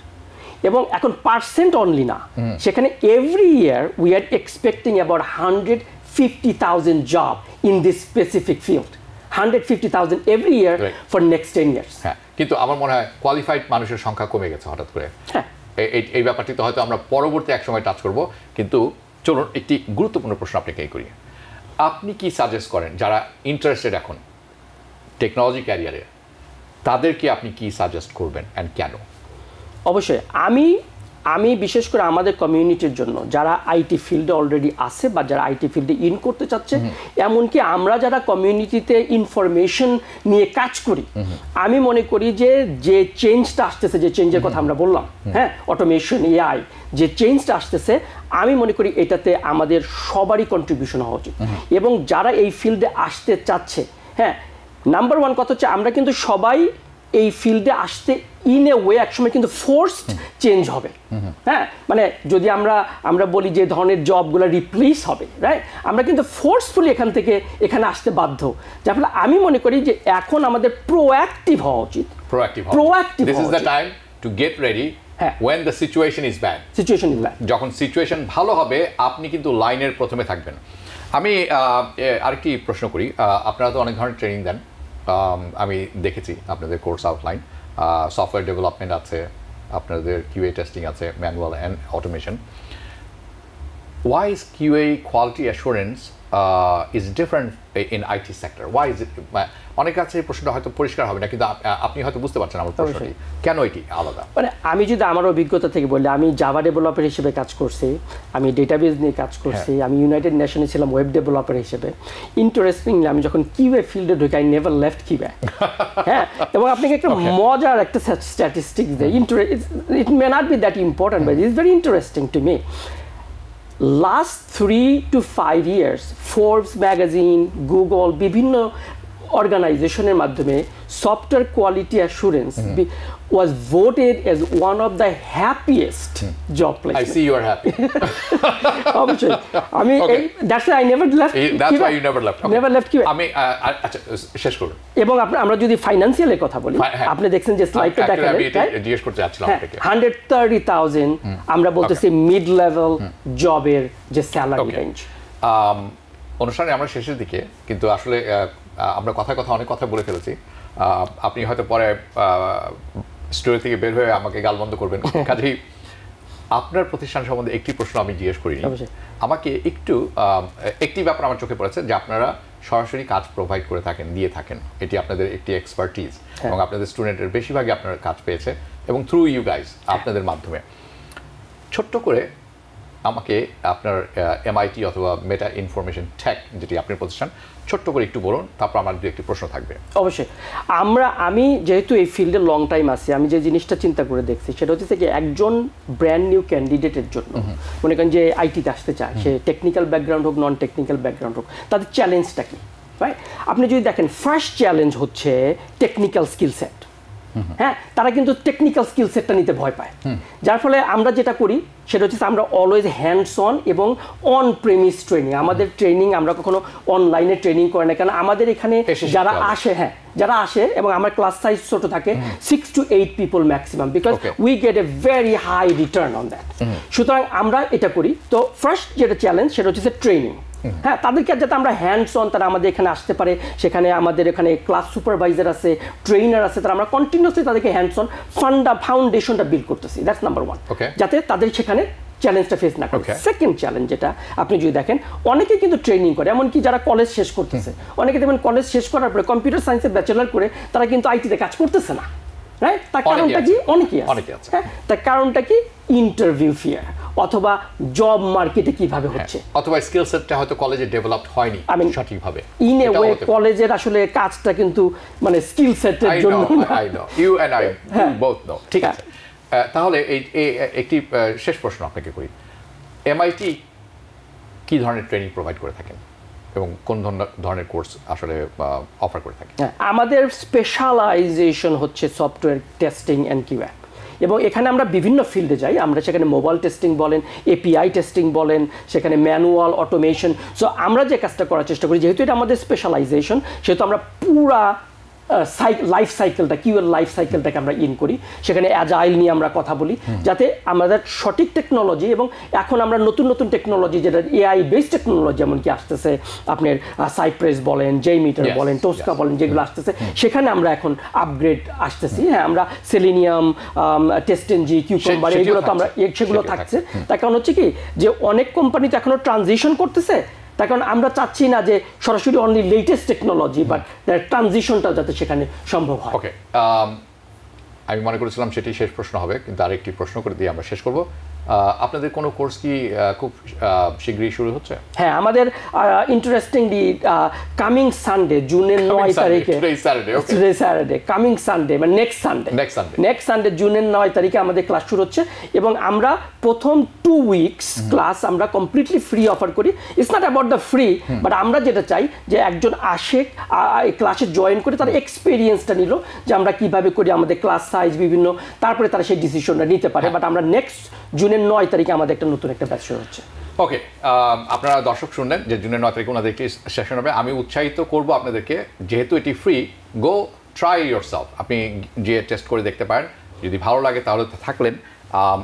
এবং এখন পার্সেন্ট অনলি না, সেখানে every year we are expecting about 150,000 job in this specific field. 150,000 every year for next 10 years. হ্যাঁ, কিন্তু আমার মনে হয় কোয়ালিফাইড মানুষের সংখ্যা কমে গেছে হঠাৎ করে। হ্যাঁ, এই ব্যাপারটি তো হয়তো আমরা পরবর্তী এক সময় টাচ করব, কিন্তু চলুন একটি গুরুত্বপূর্ণ প্রশ্ন আপনাকে করি। আপনি কি সাজেস্ট করেন যারা ইন্টারেস্টেড এখন টেকনোলজি ক্যারিয়ারে, তাদেরকে আপনি কি সাজেস্ট করবেন অ্যান্ড কেন? অবশ্যই আমি বিশেষ করে আমাদের কমিউনিটির জন্য যারা আইটি ফিল্ডে অলরেডি আছে বা যারা আইটি ফিল্ডে ইন করতে চাচ্ছে, এমনকি আমরা যারা কমিউনিটিতে ইনফরমেশন নিয়ে কাজ করি, আমি মনে করি যে চেঞ্জটা আসতেছে, যে চেঞ্জের কথা আমরা বললাম, হ্যাঁ, অটোমেশন, এআই, যে চেঞ্জটা আসতেছে, আমি মনে করি এটাতে আমাদের সবারই কন্ট্রিবিউশন হওয়া উচিত। এবং যারা এই ফিল্ডে আসতে চাচ্ছে, হ্যাঁ, নাম্বার ওয়ান কথা হচ্ছে আমরা কিন্তু সবাই এই ফিল্ডে আসতে ইন এ ওয়ে একসময় কিন্তু ফোর্সড চেঞ্জ হবে। হ্যাঁ, মানে যদি আমরা বলি যে ধরনের জবগুলো রিপ্লেস হবে, রাইট, আমরা কিন্তু ফোর্সফুলি এখান থেকে এখানে আসতে বাধ্য। যার ফলে আমি মনে করি যে এখন আমাদের প্রোঅ্যাক্টিভ হওয়া উচিত। Proactive this is the time to get ready when the situation is bad. যখন সিচুয়েশন ভালো হবে আপনি কিন্তু লাইনের প্রথমে থাকবেন। আমি আরেকটি প্রশ্ন করি, আপনারা তো অনেক ধরনের ট্রেনিং দেন, আমি দেখেছি আপনাদের কোর্স আউটলাইন, সফটওয়্যার ডেভেলপমেন্ট আছে, আপনাদের কিউএ টেস্টিং আছে, manual and automation. Why is QA quality assurance is different in IT sector? Why is it? অনেক কাছে এই প্রশ্নটা হয়তো পরিষ্কার হবে না, কিন্তু আপনি হয়তো বুঝতে পারছেন আমার প্রশ্নটি কেন এটি আলাদা। মানে আমি যদি আমার অভিজ্ঞতা থেকে বলি, আমি জাভা ডেভেলপার হিসেবে কাজ করছি, আমি ডেটাবেস নিয়ে কাজ করছি, আমি ইউনাইটেড নেশনে ছিলাম ওয়েব ডেভেলপার হিসেবে। ইন্টারেস্টিংলি আমি যখন কিউএ ফিল্ডে ঢুকি, আই নেভার লেফট কিউএ। হ্যাঁ, এবং আপনাকে একটা মজার একটা স্ট্যাটিস্টিক্স দেয়, it may not be that important but it's very interesting to me. Last 3 to 5 years, Forbes magazine, Google, বিভিন্ন অর্গানাইজেশনের মাধ্যমে software quality assurance was voted as one of the happiest job places. I see you are happy. অবশ্যই আমি that's why I never left. That's why you never left. Okay. Never left QA. আমি আচ্ছা শেষ করুন। এবং আমরা যদি ফাইন্যান্সিয়ালের কথা বলি, আপনি দেখছেন যে স্লাইডটা দেখালেন, জিজ্ঞেস করতে যাচ্ছিলাম আপনাকে, 130,000 আমরা বলতেছি মিড লেভেল জবের যে স্যালারি রেঞ্জ। অনুষ্ঠানে আমরা শেষের দিকে, কিন্তু আসলে আমরা কথায় অনেক কথা বলে ফেলেছি। আপনি হয়তো পরে স্টোরি থেকে বের হয়ে আমাকে গালবন্ধ করবেন, কাজেই আপনার প্রতিষ্ঠান সম্বন্ধে একটি প্রশ্ন আমি জিজ্ঞেস করিনি। আমাকে একটি ব্যাপার আমার চোখে পড়েছে যে আপনারা সরাসরি কাজ প্রোভাইড করে থাকেন, দিয়ে থাকেন, এটি আপনাদের একটি এক্সপার্টিজ, এবং আপনাদের স্টুডেন্টের বেশিরভাগই আপনার কাজ পেয়েছে এবং থ্রু ইউ গাইজ, আপনাদের মাধ্যমে। ছোট্ট করে আমাকে আপনার MIT অথবা মেটা ইনফরমেশন টেক যেটি আপনার প্রতিষ্ঠান ছোট্ট করে একটু বলুন, তারপর আমার দু একটি প্রশ্ন থাকবে। অবশ্যই। আমি যেহেতু এই ফিল্ডে লং টাইম আছি, আমি যে জিনিসটা চিন্তা করে দেখছি সেটা হচ্ছে কি একজন ব্র্যান্ড নিউ ক্যান্ডিডেটের জন্য, মনে করেন যে আইটিতে আসতে চায়, সে টেকনিক্যাল ব্যাকগ্রাউন্ড হোক নন টেকনিক্যাল ব্যাকগ্রাউন্ড হোক, তাদের চ্যালেঞ্জটা কি, রাইট? আপনি যদি দেখেন ফার্স্ট চ্যালেঞ্জ হচ্ছে টেকনিক্যাল স্কিল সেট। হ্যাঁ, তারা কিন্তু টেকনিক্যাল স্কিল সেটটা নিতে ভয় পায়, যার ফলে আমরা যেটা করি সেটা হচ্ছে আমরা অলওয়েজ হ্যান্ডস অন এবং অন প্রেমিস ট্রেনিং। আমাদের ট্রেনিং আমরা কখনো অনলাইনে ট্রেনিং করি না, কারণ আমাদের এখানে যারা আসে, যারা আসে এবং আমার ক্লাস সাইজ ছোট থাকে 6 to 8 people maximum, because we get a very high return on that. সুতরাং আমরা এটা করি। তো ফার্স্ট যেটা চ্যালেঞ্জ সেটা হচ্ছে ট্রেনিং। হ্যাঁ, তাদেরকে যাতে আমরা হ্যান্ডস অন, তারা আমাদের এখানে আসতে পারে, সেখানে আমাদের এখানে ক্লাস সুপারভাইজার আছে, ট্রেনার আছে, তারা আমরা কন্টিনিউসলি তাদেরকে হ্যান্ডস অন ফাউন্ডেশনটা বিল্ড করতেছি। দ্যাটস নাম্বার ওয়ান, যাতে তাদের সেখানে চ্যালেঞ্জটা ফেস না করে। সেকেন্ড চ্যালেঞ্জ যেটা আপনি যদি দেখেন, অনেকে কিন্তু ট্রেনিং করে, এমনকি যারা কলেজ শেষ করতেছে, অনেকে দেখবেন কলেজ শেষ করার পরে কম্পিউটার সায়েন্সে ব্যাচেলার করে তারা কিন্তু আইটিতে কাজ করতেছে না, রাইট? তার কারণটা কি? অনেকেই আছে। হ্যাঁ, তার কারণটা কি? ইন্টারভিউ ফিয়ার, অথবা জব মার্কেটে কিভাবে হচ্ছে, অথবা স্কিল সেটটা হয়তো কলেজে ডেভেলপড হয়নি সঠিকভাবে। ইন এ ওয়ে কলেজের আসলে কাজটা কিন্তু মানে স্কিল সেটের জন্য না। I know, you and I both know. ঠিক আছে, তাহলে এই একটি শেষ প্রশ্ন আপনাকে করি। MIT কি ধরনের ট্রেনিং প্রোভাইড করে থাকেন এবং কোন ধরনের কোর্স আসলে অফার করে থাকেন? আমাদের স্পেশালাইজেশন হচ্ছে সফটওয়্যার টেস্টিং অ্যান্ড কিউএ, এবং এখানে আমরা বিভিন্ন ফিল্ডে যাই। আমরা সেখানে মোবাইল টেস্টিং বলেন, API টেস্টিং বলেন, সেখানে ম্যানুয়াল অটোমেশন। সো আমরা যে কাজটা করার চেষ্টা করি, যেহেতু এটা আমাদের স্পেশালাইজেশন, সেহেতু আমরা পুরা লাইফ সাইকেলটা, কিউএর লাইফ সাইকেলটাকে আমরা ইন করি। সেখানে অ্যাজাইল নিয়ে আমরা কথা বলি, যাতে আমাদের সঠিক টেকনোলজি, এবং এখন আমরা নতুন নতুন টেকনোলজি, যেটা AI বেসড টেকনোলজি এমনকি আসতেছে, আপনার সাইপ্রেস বলেন, জেমিটার বলেন, টোস্কা বলেন, যেগুলো আসতেছে, সেখানে আমরা এখন আপগ্রেড আসতেছি। হ্যাঁ, আমরা সেলিনিয়াম, টেস্টেনজি, কিউকাম্বার, এগুলো তো আমরা সেগুলো থাকছে। তার কারণ হচ্ছে কি যে অনেক কোম্পানি তো এখনো ট্রানজিশন করতেছে, তার কারণ আমরা চাচ্ছি না যে সরাসরি অনলি লেটেস্ট টেকনোলজি, বাট ট্রানজিশনটা যাতে সেখানে সম্ভব হয়। ওকে, আমি মনে করেছিলাম সেটি শেষ প্রশ্ন হবে, কিন্তু আরেকটি প্রশ্ন করে দিয়ে আমরা শেষ করব। আপনাদের কোনো কোর্স কি খুব শীঘ্রই শুরু হচ্ছে? হ্যাঁ, আমাদের ইন্টারেস্টিংলি কামিং সানডে, জুনের 9 তারিখে, স্যাটারডে, কামিং সানডে মানে নেক্সট সানডে জুনের 9 তারিখে আমাদের ক্লাস শুরু হচ্ছে, এবং আমরা প্রথম 2 উইকস ক্লাস আমরা কমপ্লিটলি ফ্রি অফার করি। It's not about the free, but আমরা যেটা চাই যে একজন আসে, ক্লাসে জয়েন করে তার এক্সপিরিয়েন্সটা নিল, যে আমরা কিভাবে করি, আমাদের ক্লাস সাইজ বিভিন্ন, তারপরে তারা সেই ডিসিশনটা নিতে পারে। বাট আমরা নেক্সট জুনের 9 তারিখে আমাদের একটা নতুন একটা ব্যাচ শুরু হচ্ছে। ওকে, আপনারা দর্শক শুনলেন যে জুনের 9 তারিখে ওনাদের একটি সেশন হবে। আমি উৎসাহিত করব আপনাদেরকে, যেহেতু এটি ফ্রি, গো ট্রাই ইয়োরসেলফ, আপনি যে টেস্ট করে দেখতে পারেন, যদি ভালো লাগে তাহলে তো থাকলেন।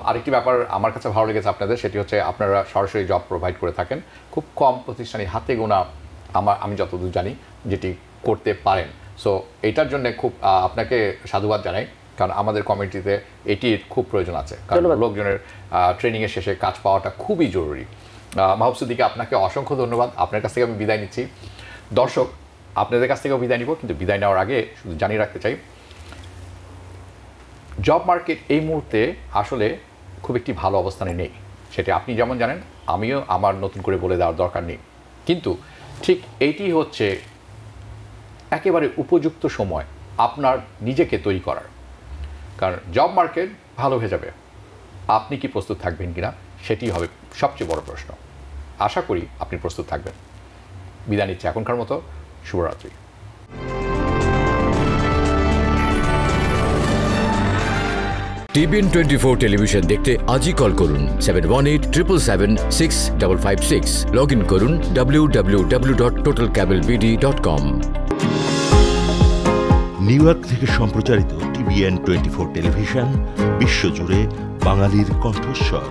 আরেকটি ব্যাপার আমার কাছে ভালো লেগেছে আপনাদের, সেটি হচ্ছে আপনারা সরাসরি জব প্রোভাইড করে থাকেন। খুব কম প্রতিষ্ঠানে হাতে গোনা আমি যতদূর জানি যেটি করতে পারেন। সো এইটার জন্য খুব আপনাকে সাধুবাদ জানাই, কারণ আমাদের কমিউনিটিতে এটির খুব প্রয়োজন আছে, কারণ লোকজনের ট্রেনিংয়ের শেষে কাজ পাওয়াটা খুবই জরুরি। মাহবুব সিদ্দিকী, আপনাকে অসংখ্য ধন্যবাদ। আপনার কাছ থেকে আমি বিদায় নিচ্ছি। দর্শক, আপনাদের কাছ থেকেও বিদায় নিব, কিন্তু বিদায় নেওয়ার আগে শুধু জানিয়ে রাখতে চাই, জব মার্কেট এই মুহূর্তে আসলে খুব একটি ভালো অবস্থানে নেই। সেটা আপনি যেমন জানেন, আমিও আমার নতুন করে বলে দেওয়ার দরকার নেই। কিন্তু ঠিক এইটি হচ্ছে একেবারে উপযুক্ত সময় আপনার নিজেকে তৈরি করার, কারণ জব মার্কেট ভালো হয়ে যাবে, আপনি কি প্রস্তুত থাকবেন কিনা সেটি হবে সবচেয়ে বড় প্রশ্ন। আশা করি আপনি প্রস্তুত থাকবেন। বিদায় নিচ্ছি এখনকার মতো। শুভরাত্রি। TBN 24 টেলিভিশন দেখতে আজই কল করুন 7187776556। লগ ইন করুন www.totalcablebd.com। নিউ ইয়র্ক থেকে সম্প্রচারিত TBN 24 টেলিভিশন বিশ্বজুড়ে বাঙালির কণ্ঠস্বর।